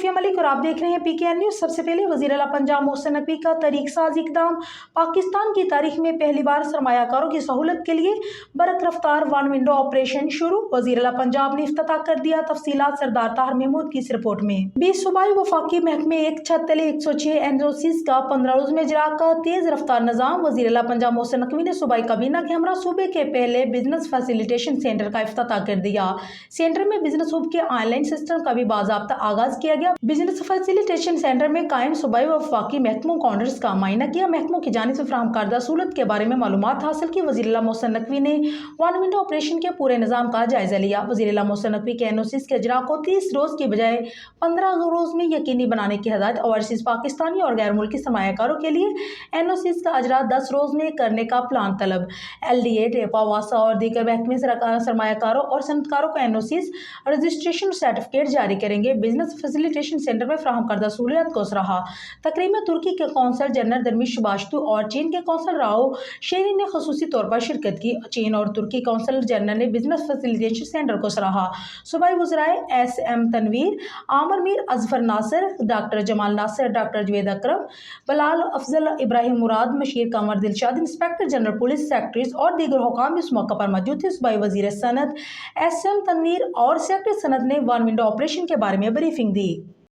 صوفیہ ملک اور آپ دیکھ رہے ہیں PKN نیوز۔ سب سے پہلے وزیر اعلیٰ پنجاب محسن نقوی کا طریق ساز اقدام۔ پاکستان کی تاریخ میں پہلی بار سرمایہ کاروں کی سہولت کے لیے برق رفتار ون ونڈو آپریشن شروع، وزیر اعلیٰ پنجاب نے افتتاح کر دیا۔ تفصیلات سردار طاہر محمود کی اس رپورٹ میں۔ 20 صوبائی وفاقی محکمے ایک چھت تلے 106 NOCs کا 15 روز میں اجرا کا تیز رفتار نظام۔ وزیر اعلیٰ پنجاب محسن نقوی نے صوبائی کابینہ کے ہمراہ صوبے کے پہلے بزنس فیسیلیٹیشن سینٹر کا افتتاح کر دیا۔ سینٹر میں بزنس ہب کے آن لائن سسٹم کا بھی باضابطہ آغاز کیا گیا۔ بزنس فیسیلیٹیشن سینٹر میں قائم صوبائی و وفاقی محکموں کاؤنٹرز کا معائنہ کیا، محکموں کی جانب سے فراہم کردہ سہولت کے بارے میں معلومات حاصل کی۔ وزیر اعلیٰ محسن نقوی نے ون ونڈو آپریشن کے پورے نظام کا جائزہ لیا۔ وزیر اعلیٰ محسن نقوی کے NOCs کے اجرا کو 30 روز کی بجائے 15 روز میں یقینی بنانے کی ہدایت۔ اوورسیز پاکستانی اور غیر ملکی سرمایہ کاروں کے لیے NOCs کا اجرا 10 روز میں کرنے کا پلان طلب۔ LDA، ٹیپا، واسا اور دیگر محکمے سرمایہ کاروں اور صنعت کاروں کو NOCs رجسٹریشن سرٹیفکیٹ جاری کریں گے۔ بزنس فیسیلیٹیشن سینٹر میں فراہم کردہ سہولیات کو سراہا۔ تقریب میں ترکی کے قونصل جنرل درمیش باشتو اور چین کے قونصل راؤ شیرین نے خصوصی طور پر شرکت کی۔ چین اور ترکی قونصل جنرل نے بزنس فیسیلیٹیشن سینٹر کو سراہا۔ صوبائی وزرائے SM تنویر، عامر میر اظفر ناصر، ڈاکٹر جمال ناصر، ڈاکٹر جوید اکرم، بلال افضل، ابراہیم مراد، مشیر Qamar Dilshad, inspector general police, secretaries اور دیگر حکام اس موقع پر موجود تھے۔ صوبائی وزیر صنعت SM تنویر اور سیکرٹری صنعت نے ون ونڈو آپریشن کے بارے میں بریفنگ دی۔